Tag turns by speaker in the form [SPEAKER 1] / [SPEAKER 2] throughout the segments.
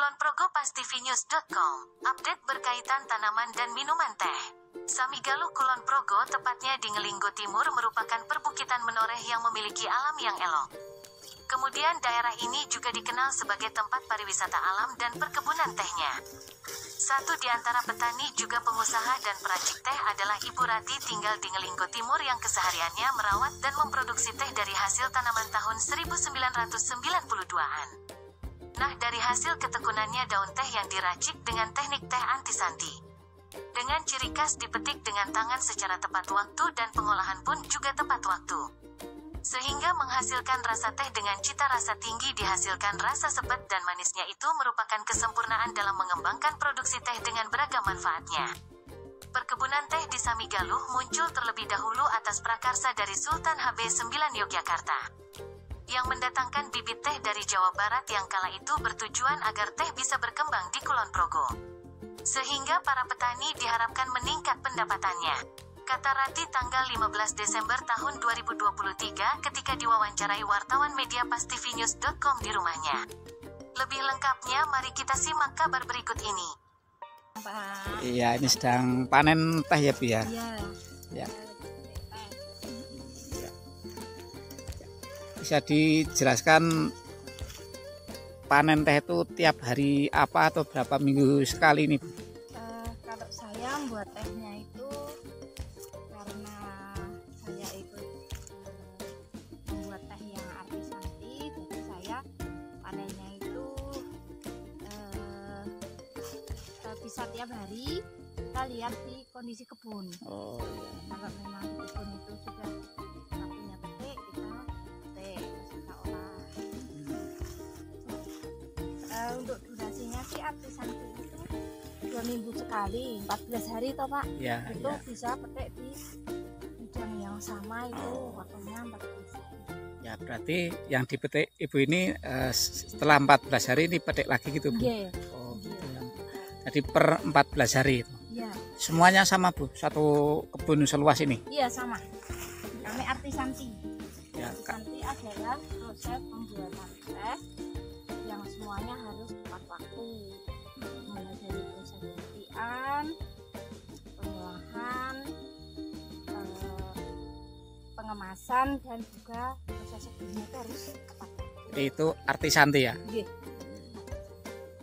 [SPEAKER 1] Kulonprogo pastivinews.com. Update berkaitan tanaman dan minuman teh. Samigaluh Kulonprogo, tepatnya di Ngelinggo Timur, merupakan perbukitan menoreh yang memiliki alam yang elok. Kemudian daerah ini juga dikenal sebagai tempat pariwisata alam dan perkebunan tehnya. Satu di antara petani juga pengusaha dan peracik teh adalah Ibu Rati, tinggal di Ngelinggo Timur, yang kesehariannya merawat dan memproduksi teh dari hasil tanaman tahun 1992-an. Nah, dari hasil ketekunannya daun teh yang diracik dengan teknik teh antisanti. Dengan ciri khas dipetik dengan tangan secara tepat waktu dan pengolahan pun juga tepat waktu. Sehingga menghasilkan rasa teh dengan cita rasa tinggi, dihasilkan rasa sepet dan manisnya. Itu merupakan kesempurnaan dalam mengembangkan produksi teh dengan beragam manfaatnya. Perkebunan teh di Samigaluh muncul terlebih dahulu atas prakarsa dari Sultan HB9 Yogyakarta, yang mendatangkan bibit teh dari Jawa Barat yang kala itu bertujuan agar teh bisa berkembang di Kulonprogo. Sehingga para petani diharapkan meningkat pendapatannya. Kata Rati tanggal 15 Desember tahun 2023 ketika diwawancarai wartawan media pastivinews.com di rumahnya. Lebih lengkapnya mari kita simak kabar berikut ini.
[SPEAKER 2] Iya, ini sedang panen teh ya, Bu ya?
[SPEAKER 3] Iya.
[SPEAKER 2] Ya. Bisa dijelaskan panen teh itu tiap hari apa atau berapa minggu sekali nih, Bu?
[SPEAKER 3] Kalau saya membuat tehnya itu karena saya itu membuat teh yang artisanti, jadi saya panennya itu bisa tiap hari. Kita lihat di kondisi kebun.
[SPEAKER 2] Oh, iya.
[SPEAKER 3] Kalau memang kebun itu sudah punya petik, kita petik terus kita olah. Untuk durasinya sih artisanti itu 2 minggu sekali, 14 hari toh Pak.
[SPEAKER 2] Ya,
[SPEAKER 3] Itu
[SPEAKER 2] ya.
[SPEAKER 3] bisa petik di bidang yang sama itu waktunya 14 hari.
[SPEAKER 2] Ya, berarti yang dipetik Ibu ini setelah 14 hari ini petik lagi gitu, Bu?
[SPEAKER 3] Iya.
[SPEAKER 2] Oh, gitu ya. Jadi per 14 hari itu.
[SPEAKER 3] Iya.
[SPEAKER 2] Semuanya sama, Bu? Satu kebun seluas ini?
[SPEAKER 3] Iya sama. Kami artisanti.
[SPEAKER 2] Ya,
[SPEAKER 3] Artisanti adalah proses pembuatan teh yang semuanya harus tepat waktu. Mulai dari proses pemetikan, pengolahan, pengemasan, dan juga proses sebelumnya itu harus tepat waktu.
[SPEAKER 2] itu artisanti ya?
[SPEAKER 3] Iya.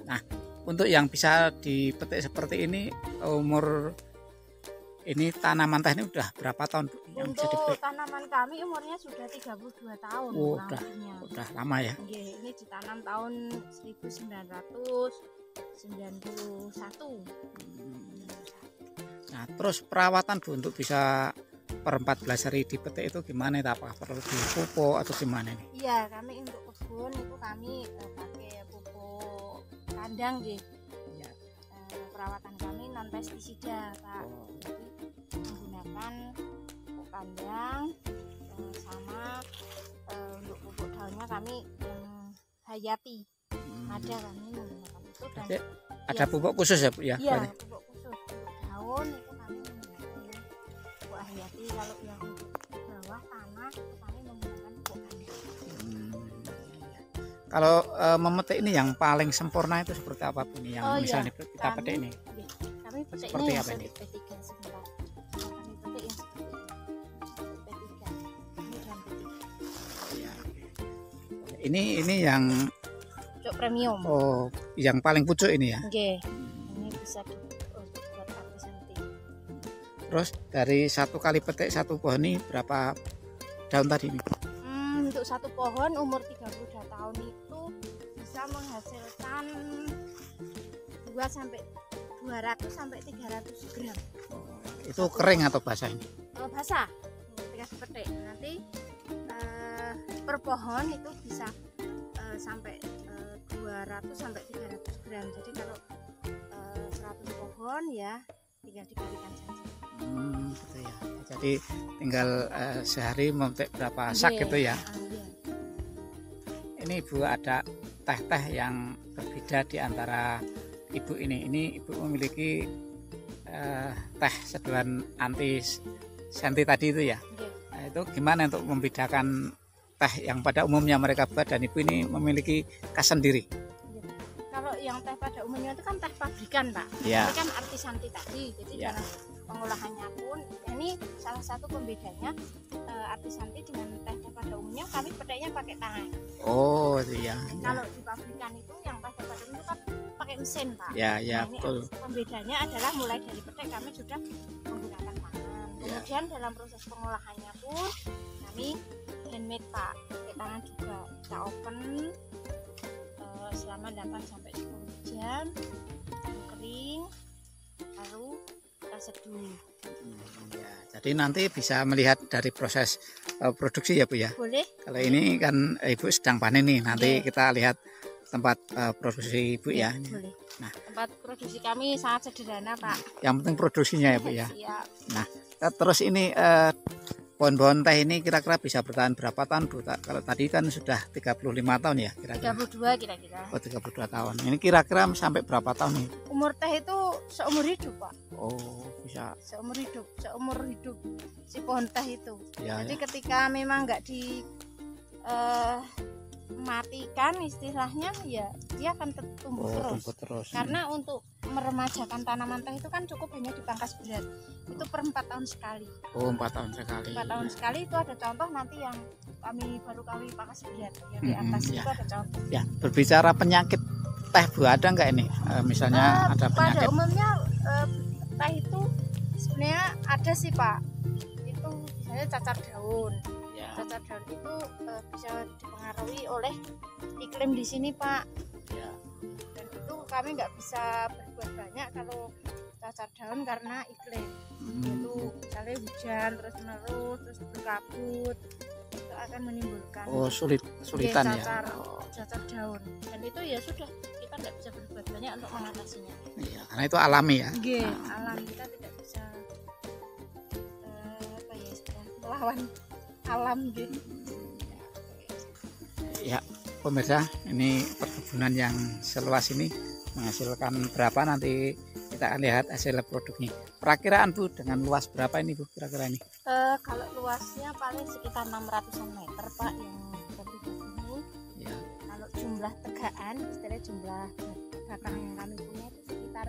[SPEAKER 2] Nah, untuk yang bisa dipetik seperti ini, umur ini tanaman teh ini udah berapa tahun, Bu, yang bisa
[SPEAKER 3] Untuk
[SPEAKER 2] dipetik?
[SPEAKER 3] tanaman kami umurnya sudah 32 tahun.
[SPEAKER 2] Oh,
[SPEAKER 3] kurang lebihnya.
[SPEAKER 2] udah lama ya?
[SPEAKER 3] Nggih, ini ditanam tahun 1991.
[SPEAKER 2] Nah, terus perawatan, Bu, untuk bisa per 14 hari dipetik itu gimana? Apakah perlu dipupuk atau gimana nih?
[SPEAKER 3] Iya, kami untuk kebun itu kami pakai pupuk kandang nggih.
[SPEAKER 2] Ya.
[SPEAKER 3] Perawatan kami non pestisida, Pak. Jadi menggunakan pupuk kandang sama untuk pupuk daunnya kami yang hayati. Ada kami menggunakan itu dan
[SPEAKER 2] Jadi, ada pupuk khusus ya, Bu ya?
[SPEAKER 3] iya,
[SPEAKER 2] Berarti?
[SPEAKER 3] pupuk khusus untuk daun itu kami menggunakan pupuk hayati. Kalau yang untuk bawah tanah itu kami menggunakan pupuk kandang.
[SPEAKER 2] Kalau memetik ini yang paling sempurna itu seperti apa, Bu? Ini yang
[SPEAKER 3] Oh,
[SPEAKER 2] misalnya
[SPEAKER 3] iya.
[SPEAKER 2] kita petik ini?
[SPEAKER 3] Iya, kami petiknya
[SPEAKER 2] Seperti
[SPEAKER 3] yang
[SPEAKER 2] apa ini?
[SPEAKER 3] P3 sebentar. Kami petik yang seperti ini. P3. Ini daun P3.
[SPEAKER 2] Ya. Ini yang
[SPEAKER 3] Cuk premium.
[SPEAKER 2] yang paling pucuk ini ya.
[SPEAKER 3] Oke. Ini bisa buat artisanti.
[SPEAKER 2] Terus dari satu kali petik satu pohon ini berapa daun tadi ini?
[SPEAKER 3] Untuk satu pohon umur 32 tahun itu bisa menghasilkan 200 sampai 300 gram.
[SPEAKER 2] Itu kering atau basah ini?
[SPEAKER 3] Basah. Ketika dipetik nanti per pohon itu bisa sampai 200 sampai 300 gram. Jadi kalau 100 pohon ya tinggal dikalikan saja.
[SPEAKER 2] Gitu ya. Jadi tinggal sehari memetik berapa sak gitu ya.
[SPEAKER 3] Iya.
[SPEAKER 2] Ini Ibu ada teh-teh yang berbeda di antara Ibu ini. Ini Ibu memiliki teh seduhan anti senti tadi itu ya.
[SPEAKER 3] Iya.
[SPEAKER 2] Nah, itu gimana untuk membedakan teh yang pada umumnya mereka buat dan Ibu ini memiliki khas sendiri?
[SPEAKER 3] Kalau yang teh pada umumnya itu kan teh pabrikan Pak.
[SPEAKER 2] Ya.
[SPEAKER 3] Ini kan artisanti tadi, jadi
[SPEAKER 2] Ya.
[SPEAKER 3] dalam pengolahannya pun ini salah satu pembedanya artisanti dengan teh pada umumnya. Kami petiknya pakai tangan.
[SPEAKER 2] Oh iya.
[SPEAKER 3] Kalau di pabrikan itu yang teh pada umum itu kan pakai mesin Pak.
[SPEAKER 2] Ya ya
[SPEAKER 3] Nah, ini
[SPEAKER 2] betul.
[SPEAKER 3] pembedanya adalah mulai dari petik kami sudah menggunakan tangan.
[SPEAKER 2] Ya.
[SPEAKER 3] Kemudian dalam proses pengolahannya pun kami handmade Pak, pakai tangan juga. Kita open selama 8 sampai 10 jam, kering, baru kita seduh.
[SPEAKER 2] Ya, jadi nanti bisa melihat dari proses produksi ya Bu ya.
[SPEAKER 3] Boleh?
[SPEAKER 2] Kalau ini kan Ibu sedang panen nih, nanti
[SPEAKER 3] Iya.
[SPEAKER 2] kita lihat tempat produksi Ibu ya.
[SPEAKER 3] Boleh.
[SPEAKER 2] Nah.
[SPEAKER 3] Tempat produksi kami sangat sederhana Pak.
[SPEAKER 2] Yang penting produksinya ya Bu ya.
[SPEAKER 3] Siap.
[SPEAKER 2] Terus ini pohon-pohon teh ini kira-kira bisa bertahan berapa tahun Bu? Kalau tadi kan sudah 35 tahun ya kira-kira.
[SPEAKER 3] 32 kira-kira.
[SPEAKER 2] Oh 32 tahun. Ini kira-kira sampai berapa tahun nih?
[SPEAKER 3] Umur teh itu seumur hidup Pak.
[SPEAKER 2] Oh bisa.
[SPEAKER 3] Seumur hidup si pohon teh itu.
[SPEAKER 2] Ya,
[SPEAKER 3] Jadi
[SPEAKER 2] ya.
[SPEAKER 3] ketika memang nggak di matikan istilahnya, ya dia akan tumbuh
[SPEAKER 2] Oh
[SPEAKER 3] terus.
[SPEAKER 2] tumbuh terus.
[SPEAKER 3] Karena untuk meremajakan tanaman teh itu kan cukup hanya dipangkas berat. Itu per 4 tahun sekali.
[SPEAKER 2] Oh 4 tahun sekali.
[SPEAKER 3] 4 tahun sekali itu ada contoh nanti yang kami pangkas berat yang di atas
[SPEAKER 2] ya.
[SPEAKER 3] itu ada contoh.
[SPEAKER 2] Ya berbicara penyakit teh Bu, ada nggak ini? Misalnya ada
[SPEAKER 3] Pada
[SPEAKER 2] penyakit.
[SPEAKER 3] umumnya teh itu sebenarnya ada sih Pak. Itu misalnya cacar daun.
[SPEAKER 2] Ya.
[SPEAKER 3] Cacar daun itu bisa dipengaruhi oleh iklim di sini Pak.
[SPEAKER 2] Ya.
[SPEAKER 3] Dan itu kami nggak bisa berbuat banyak kalau cacar daun karena iklim. Itu misalnya hujan terus berkabut, itu akan menimbulkan
[SPEAKER 2] Oh sulitan ya.
[SPEAKER 3] cacar daun. Dan itu ya sudah, kita nggak bisa berbuat banyak untuk mengatasinya.
[SPEAKER 2] Iya, karena itu alami ya.
[SPEAKER 3] Alam kita tidak bisa apa ya, melawan alam gitu.
[SPEAKER 2] Ya, pemirsa, ini perkebunan yang seluas ini menghasilkan berapa, nanti kita akan lihat hasil produknya. Perakiraan Bu, dengan luas berapa ini Bu kira-kira ini?
[SPEAKER 3] Kalau luasnya paling sekitar 600 meter Pak yang lebih ini.
[SPEAKER 2] Ya.
[SPEAKER 3] Kalau jumlah tegaan, istilahnya jumlah batang yang kami punya itu sekitar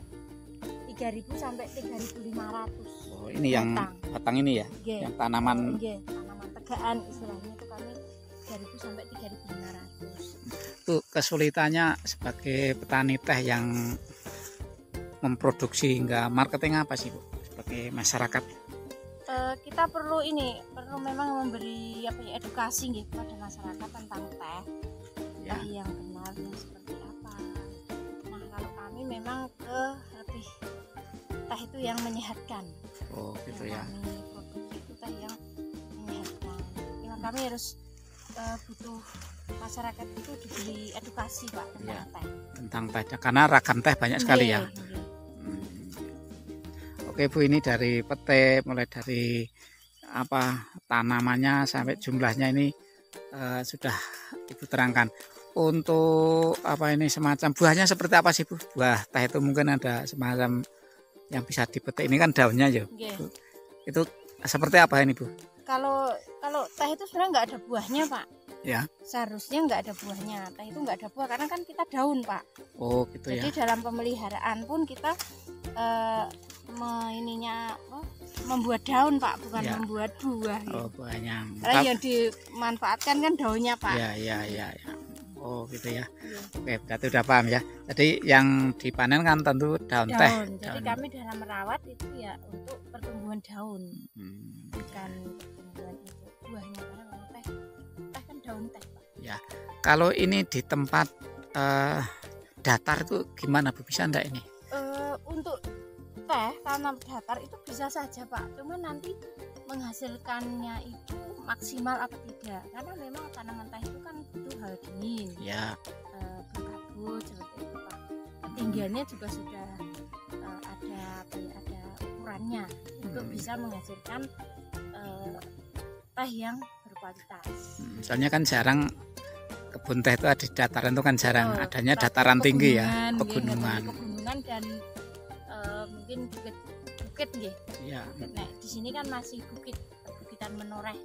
[SPEAKER 3] 3.000 sampai 3.500.
[SPEAKER 2] Oh, ini yang batang ini ya,
[SPEAKER 3] Nggih.
[SPEAKER 2] yang tanaman.
[SPEAKER 3] Tanaman tegaan istilahnya itu kami 3.000 sampai 3.500.
[SPEAKER 2] Itu kesulitannya sebagai petani teh yang memproduksi hingga marketing apa sih Bu sebagai masyarakat?
[SPEAKER 3] Kita perlu memang memberi edukasi gitu kepada masyarakat tentang teh,
[SPEAKER 2] Ya.
[SPEAKER 3] teh yang benar yang seperti apa. Nah kalau kami memang lebih teh itu yang menyehatkan.
[SPEAKER 2] Oh gitu ya.
[SPEAKER 3] Kami produksi itu teh yang menyehatkan. Memang kami harus butuh masyarakat itu diberi edukasi Pak tentang
[SPEAKER 2] Ya.
[SPEAKER 3] teh.
[SPEAKER 2] Tentang teh, karena ragam teh banyak sekali ya.
[SPEAKER 3] Nggih.
[SPEAKER 2] Oke Bu, ini dari pete, mulai dari tanamannya sampai jumlahnya ini sudah Ibu terangkan. Untuk ini semacam buahnya seperti apa sih Bu? Buah teh itu mungkin ada semacam yang bisa dipetik, ini kan daunnya ya.
[SPEAKER 3] Nggih.
[SPEAKER 2] Itu seperti apa ini Bu?
[SPEAKER 3] Kalau teh itu sebenarnya nggak ada buahnya Pak.
[SPEAKER 2] Ya.
[SPEAKER 3] Seharusnya nggak ada buahnya. Teh itu nggak ada buah karena kan kita daun Pak.
[SPEAKER 2] Oh gitu ya.
[SPEAKER 3] Jadi dalam pemeliharaan pun kita membuat daun Pak, bukan
[SPEAKER 2] Ya.
[SPEAKER 3] membuat buah.
[SPEAKER 2] Oh buahnya.
[SPEAKER 3] Karena yang dimanfaatkan kan daunnya Pak.
[SPEAKER 2] Ya. Oh gitu ya.
[SPEAKER 3] Iya.
[SPEAKER 2] Oke, berarti udah paham ya. Jadi yang dipanen kan tentu daun teh.
[SPEAKER 3] Jadi kami dalam merawat itu ya untuk pertumbuhan daun, bukan pertumbuhan itu buahnya, karena kalau teh kan daun teh Pak.
[SPEAKER 2] Ya. Kalau ini di tempat datar itu gimana Bu? Bisa enggak ini?
[SPEAKER 3] Untuk teh tanam datar itu bisa saja Pak, cuma nanti menghasilkannya itu maksimal apa tidak, karena memang tanaman teh itu kan butuh hal dingin,
[SPEAKER 2] Ya.
[SPEAKER 3] berkabut seperti itu Pak. Ketinggiannya juga sudah ada ukurannya untuk bisa menghasilkan teh yang berkualitas.
[SPEAKER 2] Soalnya kan jarang kebun teh itu ada di dataran, itu kan jarang
[SPEAKER 3] Oh,
[SPEAKER 2] adanya
[SPEAKER 3] tapi
[SPEAKER 2] dataran tinggi ya,
[SPEAKER 3] pegunungan
[SPEAKER 2] pegunungan.
[SPEAKER 3] dan mungkin bukit nggih.
[SPEAKER 2] Ya.
[SPEAKER 3] Nah, di sini kan masih bukitan menoreh.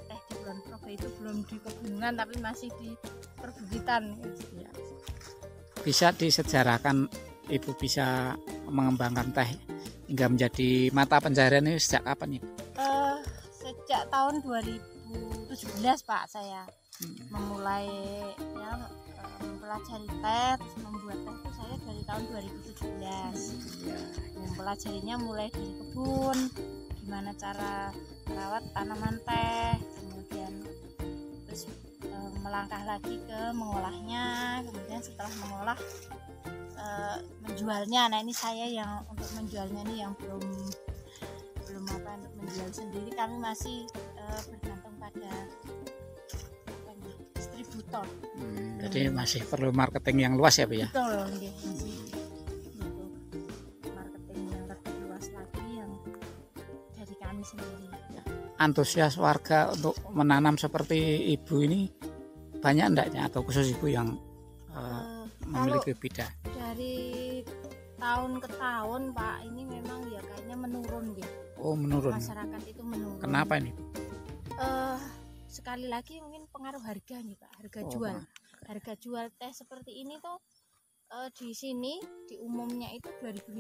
[SPEAKER 3] Teh di Kulon Progo itu belum di pegunungan tapi masih di perbukitan.
[SPEAKER 2] Ya. bisa disejarahkan Ibu bisa mengembangkan teh hingga menjadi mata pencaharian ini sejak kapan Ibu?
[SPEAKER 3] Sejak tahun 2017 Pak, saya memulai ya mempelajari teh, terus membuat teh itu saya dari tahun 2017. Mempelajarinya mulai dari kebun, gimana cara merawat tanaman teh, kemudian terus melangkah lagi ke mengolahnya, kemudian setelah mengolah menjualnya. Nah ini saya yang untuk menjualnya ini yang belum apa, untuk menjual sendiri kami masih bergantung pada distributor.
[SPEAKER 2] Jadi masih perlu marketing yang luas ya Bu ya?
[SPEAKER 3] Betul, masih butuh marketing yang lebih luas lagi yang dari kami sendiri.
[SPEAKER 2] Antusias warga untuk menanam seperti Ibu ini banyak enggaknya, atau khusus Ibu yang memiliki bidang?
[SPEAKER 3] Dari tahun ke tahun Pak, ini memang ya kayaknya menurun gitu.
[SPEAKER 2] Oh menurun.
[SPEAKER 3] Masyarakat itu menurun.
[SPEAKER 2] Kenapa ini?
[SPEAKER 3] Sekali lagi mungkin pengaruh harga nih Pak, harga jual. Harga jual teh seperti ini tuh di sini di umumnya itu 2.500.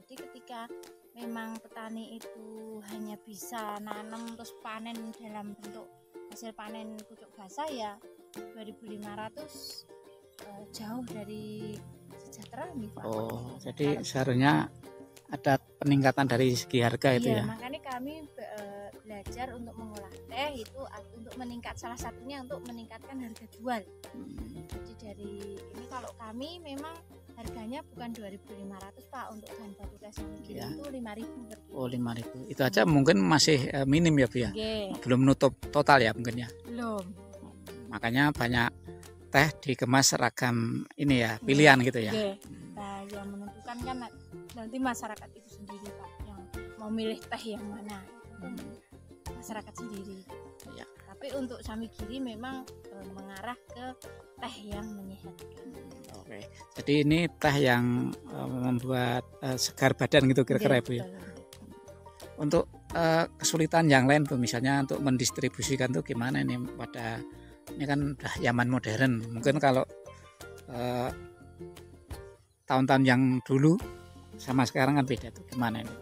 [SPEAKER 3] Jadi ketika memang petani itu hanya bisa nanam terus panen dalam bentuk hasil panen pucuk basah ya 2.500 jauh dari sejahtera nih Pak.
[SPEAKER 2] Oh, jadi seharusnya ada peningkatan dari segi harga itu ya.
[SPEAKER 3] Makanya kami belajar untuk mengolah teh itu untuk meningkat, salah satunya untuk meningkatkan harga jual. Jadi dari ini kalau kami memang harganya bukan 2.500 Pak, untuk bahan baku teh Samigiri itu 5.000 per kilo.
[SPEAKER 2] Oh 5.000. Itu aja mungkin masih minim ya Bu ya. Belum menutup total ya mungkin ya.
[SPEAKER 3] Belum.
[SPEAKER 2] Makanya banyak teh dikemas seragam ini ya, pilihan gitu ya.
[SPEAKER 3] Nah, yang menentukan kan nanti masyarakat itu sendiri Pak, yang mau milih teh yang mana. Masyarakat sendiri ya. Tapi untuk Samigiri memang mengarah ke teh yang menyehatkan.
[SPEAKER 2] Oke, jadi ini teh yang membuat segar badan gitu kira-kira Bu ya. Untuk kesulitan yang lain Bu, misalnya untuk mendistribusikan tuh gimana ini, pada ini kan udah zaman modern, mungkin kalau tahun-tahun yang dulu sama sekarang kan beda tuh, gimana ini?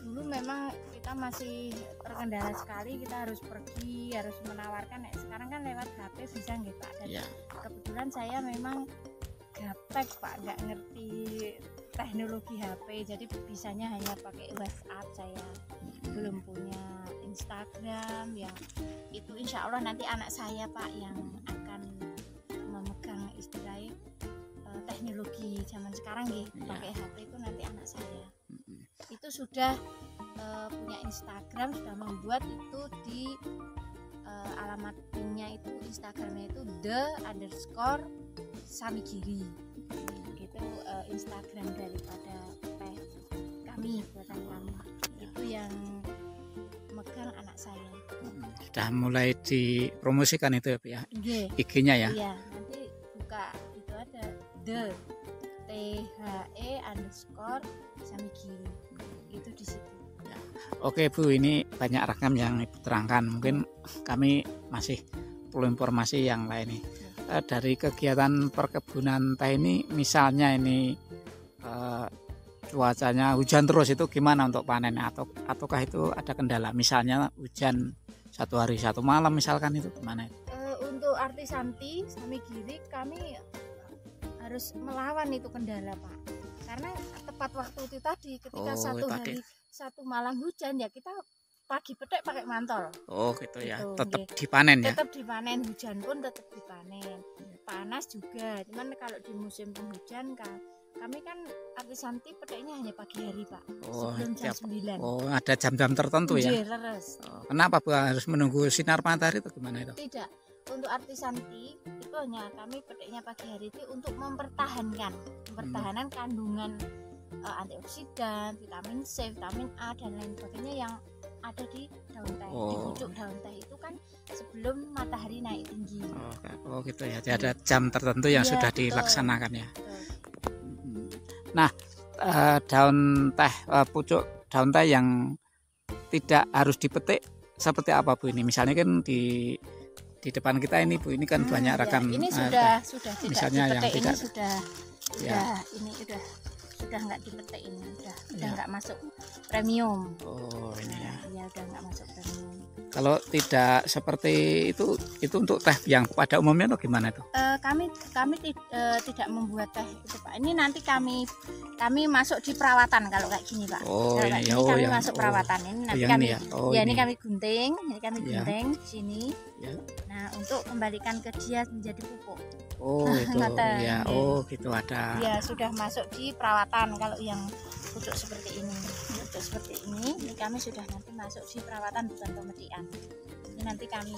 [SPEAKER 3] Dulu memang kita masih terkendala sekali, kita harus pergi, harus menawarkan. Sekarang kan lewat HP bisa nggih Pak. Dan kebetulan saya memang gaptek Pak, nggak ngerti teknologi HP, jadi bisanya hanya pakai WhatsApp. Saya belum punya Instagram, yang itu insya Allah nanti anak saya Pak yang akan memegang istilahnya teknologi zaman sekarang pakai HP itu nanti anak saya. Itu sudah punya Instagram, sudah membuat itu di alamat linknya itu Instagramnya itu _Samigiri. Itu Instagram daripada teh kami, buatan kami. Itu yang megang anak saya.
[SPEAKER 2] Sudah mulai dipromosikan itu ya Bu ya, IG-nya ya?
[SPEAKER 3] Iya, nanti buka itu ada _Samigiri itu di situ.
[SPEAKER 2] Oke Bu, ini banyak ragam yang Ibu terangkan, mungkin kami masih perlu informasi yang lain nih. Dari kegiatan perkebunan teh ini, misalnya ini cuacanya hujan terus, itu gimana untuk panennya, ataukah itu ada kendala, misalnya hujan satu hari satu malam misalkan, itu gimana itu?
[SPEAKER 3] Untuk Artisanti Samigiri kami harus melawan itu kendala Pak, karena tepat waktu itu tadi ketika hari satu malam hujan ya kita pagi petek pakai mantol. Oh gitu ya,
[SPEAKER 2] tetap dipanen ya?
[SPEAKER 3] Tetap dipanen, hujan pun tetap dipanen, panas juga. Cuman kalau di musim penghujan kami kan Artisanti peteknya hanya pagi hari Pak, sebelum jam 9.
[SPEAKER 2] Oh, ada jam-jam tertentu ya? Kenapa Bu harus menunggu sinar matahari itu, gimana itu?
[SPEAKER 3] Tidak, untuk Artisanti itu hanya kami peteknya pagi hari itu untuk mempertahankan kandungan antioksidan, vitamin C, vitamin A dan lain sebagainya yang ada di daun teh. Di pucuk daun teh itu kan sebelum matahari naik tinggi.
[SPEAKER 2] Oh gitu ya. Jadi ada jam tertentu yang sudah dilaksanakan ya. Nah, daun teh, pucuk daun teh yang tidak harus dipetik seperti apa Bu ini? Misalnya kan di depan kita ini Bu, ini kan banyak
[SPEAKER 3] ya,
[SPEAKER 2] rakam.
[SPEAKER 3] ini sudah tidak
[SPEAKER 2] misalnya yang
[SPEAKER 3] dipetik,
[SPEAKER 2] tidak
[SPEAKER 3] ini sudah
[SPEAKER 2] ya.
[SPEAKER 3] ini sudah nggak dipetik, ini udah nggak masuk premium.
[SPEAKER 2] Oh ini ya.
[SPEAKER 3] Ya udah nggak masuk premium.
[SPEAKER 2] Kalau tidak seperti itu untuk teh yang pada umumnya atau gimana itu?
[SPEAKER 3] Kami tidak membuat teh itu Pak. Ini nanti kami masuk di perawatan kalau kayak gini Pak.
[SPEAKER 2] Oh
[SPEAKER 3] kalau
[SPEAKER 2] ini
[SPEAKER 3] ini kami
[SPEAKER 2] yang
[SPEAKER 3] masuk perawatan ini nanti
[SPEAKER 2] yang
[SPEAKER 3] kami
[SPEAKER 2] ini ya. Oh,
[SPEAKER 3] ya
[SPEAKER 2] ini.
[SPEAKER 3] ini kami gunting,
[SPEAKER 2] Ya.
[SPEAKER 3] di sini.
[SPEAKER 2] Ya.
[SPEAKER 3] Nah untuk kembalikan ke dia menjadi pupuk.
[SPEAKER 2] Oh itu
[SPEAKER 3] Ngoten,
[SPEAKER 2] ya.
[SPEAKER 3] nggih.
[SPEAKER 2] Oh gitu ada.
[SPEAKER 3] Ya sudah masuk di perawatan kalau yang pucuk seperti ini. Pucuk seperti ini kami sudah nanti masuk di perawatan bukan pemetikan. Ini nanti kami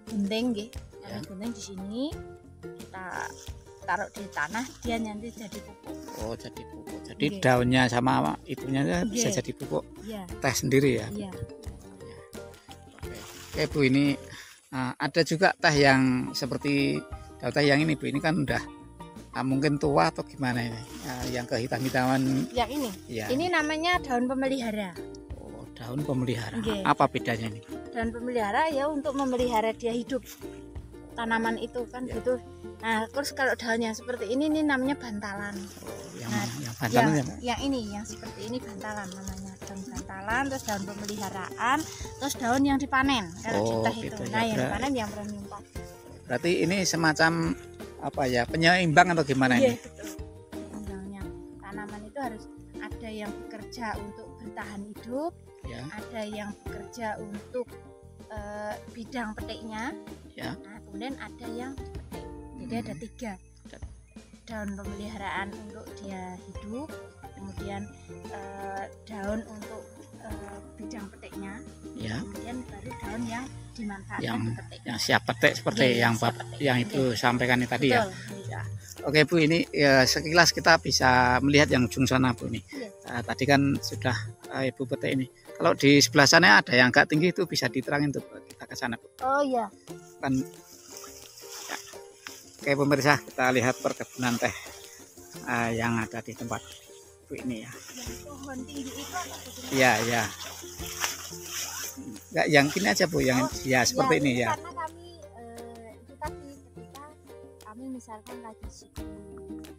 [SPEAKER 3] gunting nggih. Kami
[SPEAKER 2] Ya.
[SPEAKER 3] gunting di sini. Kita taruh di tanah, dia nanti jadi pupuk.
[SPEAKER 2] Oh jadi pupuk. Jadi
[SPEAKER 3] Nggih.
[SPEAKER 2] daunnya sama itunya bisa
[SPEAKER 3] Nggih.
[SPEAKER 2] jadi pupuk
[SPEAKER 3] Iya,
[SPEAKER 2] teh sendiri ya.
[SPEAKER 3] iya.
[SPEAKER 2] Oke Bu, ini ada juga teh yang seperti daun teh yang ini Bu. Ini kan udah mungkin tua atau gimana ini? Yang kehitam-hitaman.
[SPEAKER 3] Yang ini.
[SPEAKER 2] Ya.
[SPEAKER 3] Ini namanya daun pemelihara.
[SPEAKER 2] Oh, daun pemelihara.
[SPEAKER 3] Nggih.
[SPEAKER 2] Apa bedanya ini?
[SPEAKER 3] Daun pemelihara ya untuk memelihara dia hidup. Tanaman itu kan
[SPEAKER 2] Ya.
[SPEAKER 3] gitu. Nah, terus kalau daunnya seperti ini namanya bantalan.
[SPEAKER 2] Oh, yang
[SPEAKER 3] Nah,
[SPEAKER 2] yang bantalan ya, Bu?
[SPEAKER 3] yang ini yang seperti ini bantalan namanya, daun bantalan, terus daun pemeliharaan, terus daun yang dipanen kalau di
[SPEAKER 2] Oh,
[SPEAKER 3] teh
[SPEAKER 2] gitu
[SPEAKER 3] itu.
[SPEAKER 2] ya,
[SPEAKER 3] Nah, yang
[SPEAKER 2] berarti-
[SPEAKER 3] dipanen yang premium Pak.
[SPEAKER 2] Berarti ini semacam apa ya, penyeimbang atau gimana
[SPEAKER 3] Iya,
[SPEAKER 2] ini?
[SPEAKER 3] betul. Seimbangnya. Tanaman itu harus ada yang bekerja untuk bertahan hidup,
[SPEAKER 2] Ya,
[SPEAKER 3] ada yang bekerja untuk bidang petiknya.
[SPEAKER 2] ya.
[SPEAKER 3] Nah, kemudian ada yang dipetik. Jadi ada 3. Daun pemeliharaan untuk dia hidup, kemudian daun untuk bidang petiknya,
[SPEAKER 2] Ya.
[SPEAKER 3] kemudian baru daun yang dimanfaatkan
[SPEAKER 2] Yang
[SPEAKER 3] dipetik.
[SPEAKER 2] yang siap petik seperti
[SPEAKER 3] Iya,
[SPEAKER 2] yang
[SPEAKER 3] siap petik.
[SPEAKER 2] yang itu sampaikan tadi ya.
[SPEAKER 3] Betul.
[SPEAKER 2] Ya. Oke Bu, ini ya, sekilas kita bisa melihat yang ujung sana Bu ini.
[SPEAKER 3] Iya.
[SPEAKER 2] Tadi kan sudah Ibu petik ini. Kalau di sebelah sana ada yang agak tinggi itu bisa diterangin tuh kita ke sana Bu.
[SPEAKER 3] Oh iya.
[SPEAKER 2] Kan ya. Oke pemirsa, kita lihat perkebunan teh yang ada di tempat Bu ini ya.
[SPEAKER 3] Yang pohon tinggi itu apa bagaimana?
[SPEAKER 2] Iya, iya. Enggak, yang gini aja Bu, yang ya seperti ini ya.
[SPEAKER 3] Karena kami itu tadi ketika kami misalkan lagi sibuk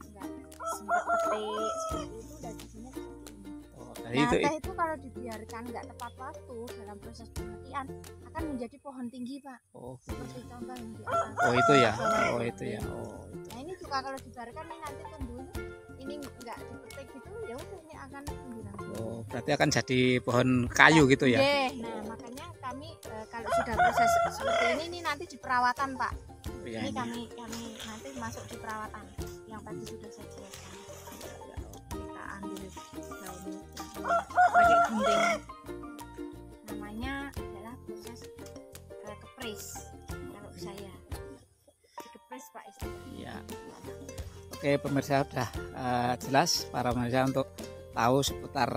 [SPEAKER 3] nggak sempat petik seperti itu dan gizinya seperti ini.
[SPEAKER 2] Oh,
[SPEAKER 3] Nah,
[SPEAKER 2] tadi itu
[SPEAKER 3] teh itu kalau dibiarkan nggak tepat waktu dalam proses pemetian akan menjadi pohon tinggi Pak.
[SPEAKER 2] oh,
[SPEAKER 3] Seperti contoh yang di atas.
[SPEAKER 2] oh itu ya.
[SPEAKER 3] Bawah
[SPEAKER 2] Oh itu ya. Oh itu.
[SPEAKER 3] Nah ini juga kalau dibiarkan ini nanti tumbuhnya ini nggak dipetik gitu ya udah ini akan tumbuh nanti.
[SPEAKER 2] Oh, berarti akan jadi pohon kayu gitu ya.
[SPEAKER 3] Nggih. Nah makanya kami kalau sudah proses seperti ini nanti di perawatan Pak.
[SPEAKER 2] Oh, ya,
[SPEAKER 3] Ini
[SPEAKER 2] ini.
[SPEAKER 3] kami nanti masuk di perawatan yang tadi sudah saya jelaskan. Kita ambil daun pakai gunting. Namanya adalah proses kepres kalau saya. Dikepres Pak istilahnya.
[SPEAKER 2] Iya. Oke pemirsa, sudah jelas para pemirsa untuk tahu seputar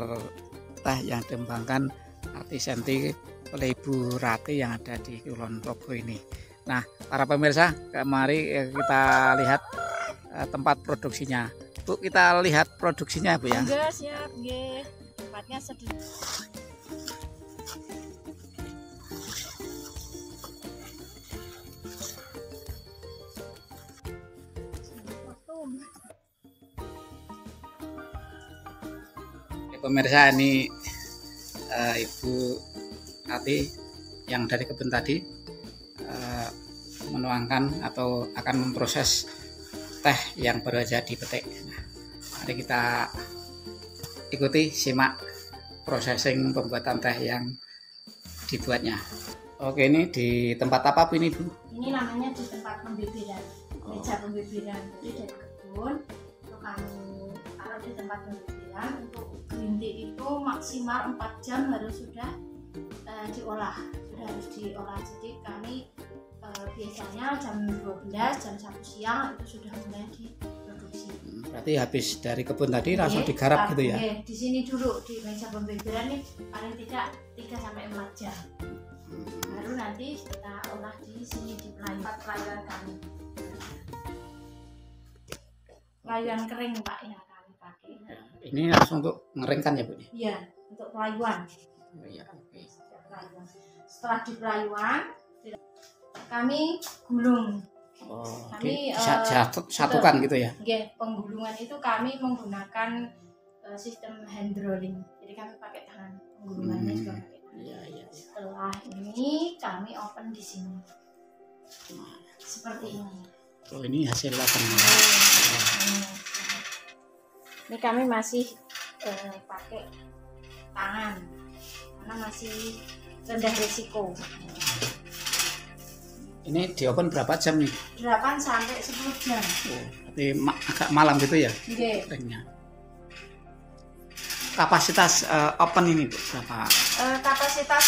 [SPEAKER 2] teh yang dikembangkan Artisenti oleh Ibu Rati yang ada di Kulon Progo ini. Nah para pemirsa, mari kita lihat tempat produksinya. Bu, kita lihat produksinya Bu ya.
[SPEAKER 3] Enggak siap, nggih. Tempatnya sedih.
[SPEAKER 2] Oke, pemirsa, ini Ibu Rati yang dari kebun tadi menuangkan atau akan memproses teh yang baru saja dipetik. Nah, mari kita ikuti, simak processing pembuatan teh yang dibuatnya. Oke, ini di tempat apa Bu ini Bu?
[SPEAKER 3] Ini namanya di tempat pembibiran, meja pembibiran. Jadi dari kebun itu kami taruh di tempat pembibiran. Untuk green tea itu maksimal 4 jam harus sudah diolah, sudah harus diolah. Jadi kami biasanya jam 12, jam 1 siang itu sudah mulai diproduksi.
[SPEAKER 2] Berarti habis dari kebun tadi langsung digarap gitu ya?
[SPEAKER 3] Oke, di sini dulu di meja pembibiran ini paling tidak 3-4 jam. Baru nanti kita olah di sini di pelayuan kami. Pelayuan kering Pak yang kami pakai.
[SPEAKER 2] Ini langsung untuk mengeringkan ya Bu?
[SPEAKER 3] Iya, untuk pelayuan.
[SPEAKER 2] Oh, iya, oke.
[SPEAKER 3] Setelah di pelayuan kami gulung.
[SPEAKER 2] Oh,
[SPEAKER 3] Kami
[SPEAKER 2] satukan gitu ya.
[SPEAKER 3] Penggulungan itu kami menggunakan sistem hand rolling. Jadi kami pakai tangan, penggulungannya juga pakai tangan.
[SPEAKER 2] Iya.
[SPEAKER 3] Setelah ini kami open di sini. Seperti ini.
[SPEAKER 2] Oh, ini hasil opennya.
[SPEAKER 3] Ini kami masih pakai tangan karena masih rendah risiko.
[SPEAKER 2] Ini di open berapa jam nih?
[SPEAKER 3] 8 sampai 10 jam.
[SPEAKER 2] Oh, berarti agak malam gitu ya?
[SPEAKER 3] Iya.
[SPEAKER 2] Keringnya. Kapasitas open ini Bu, berapa?
[SPEAKER 3] Kapasitas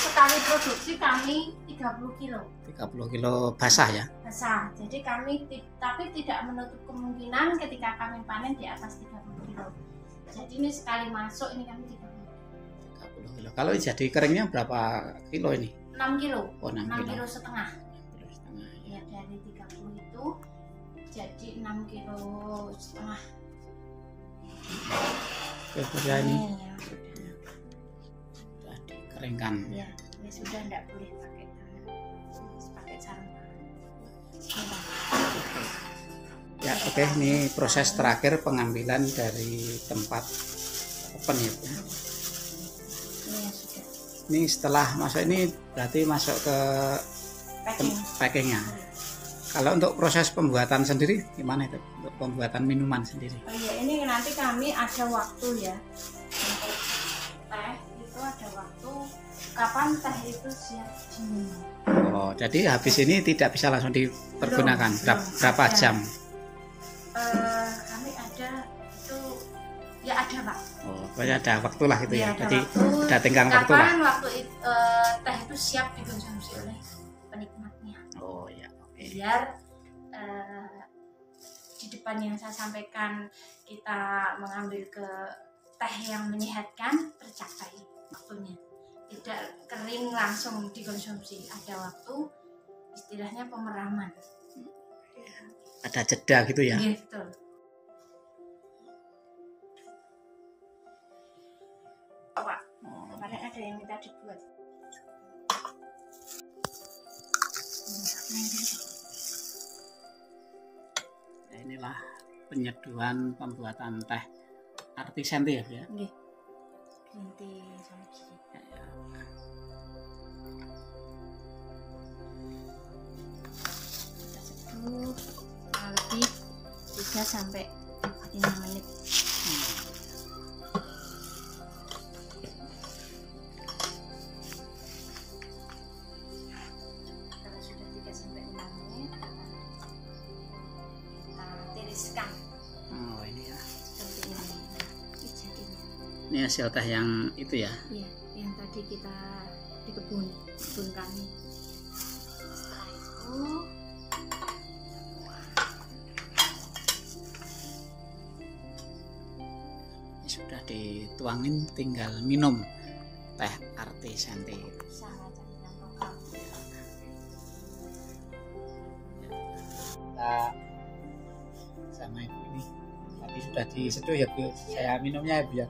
[SPEAKER 3] sekali produksi kami 30 kilo.
[SPEAKER 2] 30 kilo basah ya?
[SPEAKER 3] Basah. Jadi kami tapi tidak menutup kemungkinan ketika kami panen di atas 30 kilo. Jadi ini sekali masuk ini kami 30
[SPEAKER 2] kilo. Kalau jadi keringnya berapa kilo ini?
[SPEAKER 3] 6 kilo.
[SPEAKER 2] Oh, 6
[SPEAKER 3] kilo setengah. Ya, dari 30 itu jadi 6 kilo setengah.
[SPEAKER 2] Ya, ini sudah dikeringkan.
[SPEAKER 3] Ya, ini sudah tidak boleh pakai tangan, harus pakai sarung tangan.
[SPEAKER 2] Ya, oke. Ini proses terakhir pengambilan dari tempat open ya. Ini setelah masuk ini berarti masuk ke packingnya. Kalau untuk proses pembuatan sendiri gimana itu? Untuk pembuatan minuman sendiri?
[SPEAKER 3] Oh iya, ini nanti kami ada waktu ya. Untuk teh itu ada waktu kapan teh itu siap diminum.
[SPEAKER 2] Oh, jadi habis ini tidak bisa langsung dipergunakan. Berapa jam?
[SPEAKER 3] Kami ada itu ya ada Pak.
[SPEAKER 2] Oh, pokoknya ada waktu lah gitu ya. Jadi
[SPEAKER 3] waktu,
[SPEAKER 2] ada tenggang waktu lah.
[SPEAKER 3] Kapan waktu teh itu siap dikonsumsi oleh penikmatnya.
[SPEAKER 2] Oh ya, oke.
[SPEAKER 3] Biar di depan yang saya sampaikan kita mengambil ke teh yang menyehatkan tercapai waktunya. Tidak kering langsung dikonsumsi. Ada waktu istilahnya pemeraman.
[SPEAKER 2] Ada jeda gitu ya?
[SPEAKER 3] Gitu. Pak, kemarin ada yang minta dibuat.
[SPEAKER 2] Ya, inilah penyeduhan pembuatan teh artisan ya, Bu ya?
[SPEAKER 3] Nggih. Ganti sama gini.
[SPEAKER 2] Ya.
[SPEAKER 3] Kita seduh kurang lebih 3 sampai 5 menit. Kalau sudah 3 sampai 5 menit kita tiriskan
[SPEAKER 2] Oh, ini ya.
[SPEAKER 3] seperti ini. Nah, ini jadinya.
[SPEAKER 2] Ini hasil teh yang itu ya?
[SPEAKER 3] Iya, yang tadi kita di kebun kami. Setelah itu
[SPEAKER 2] Ini sudah dituangin, tinggal minum teh artisanti.
[SPEAKER 3] bisa campuran lokal.
[SPEAKER 2] Kita sama ibu ini tadi sudah diseduh ya Bu. Saya minumnya ya Bu ya.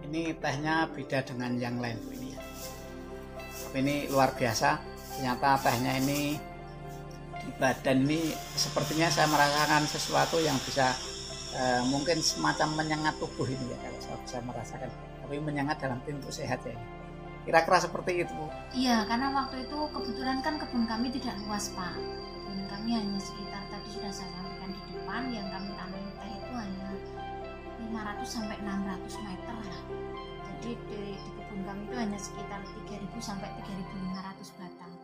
[SPEAKER 2] Ini tehnya beda dengan yang lain Bu ini ya. Tapi ini luar biasa. Ternyata tehnya ini di badan ini sepertinya saya merasakan sesuatu yang bisa mungkin semacam menyengat tubuh ini ya, kalau saya bisa merasakan. Tapi menyengat dalam bentuk sehat ya. Kira-kira seperti itu Bu.
[SPEAKER 3] Iya, karena waktu itu kebetulan kan kebun kami tidak luas Pak. Kebun kami hanya sekitar tadi sudah saya sampaikan di depan, yang kami tanam teh itu hanya 500 sampai 600 meter lah. Jadi di kebun kami itu hanya sekitar 3.000 sampai 3.500 batang.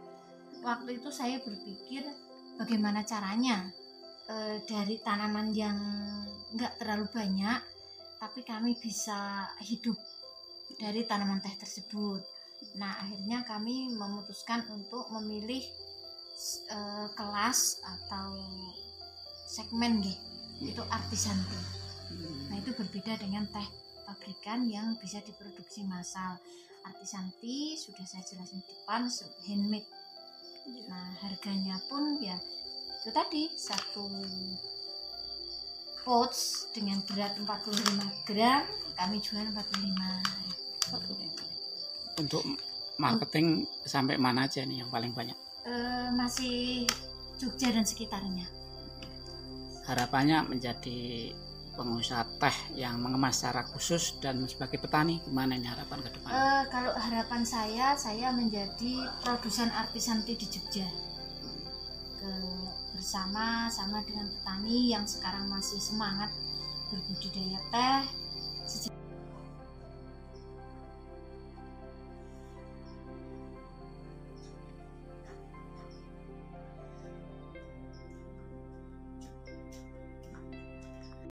[SPEAKER 3] Waktu itu saya berpikir bagaimana caranya dari tanaman yang enggak terlalu banyak, tapi kami bisa hidup dari tanaman teh tersebut. Nah, akhirnya kami memutuskan untuk memilih kelas atau segmen itu artisan tea. Nah, itu berbeda dengan teh pabrikan yang bisa diproduksi massal. Artisan tea sudah saya jelasin di depan, handmade. Nah, harganya pun ya itu tadi, satu pouch dengan berat 45 gram kami jual 45.
[SPEAKER 2] Untuk marketing sampai mana aja nih yang paling banyak?
[SPEAKER 3] Masih Jogja dan sekitarnya.
[SPEAKER 2] Harapannya menjadi pengusaha teh yang mengemas secara khusus dan sebagai petani, gimana ini harapan ke depan?
[SPEAKER 3] Kalau harapan saya menjadi produsen artisan teh di Jogja. Bersama dengan petani yang sekarang masih semangat berbudidaya teh,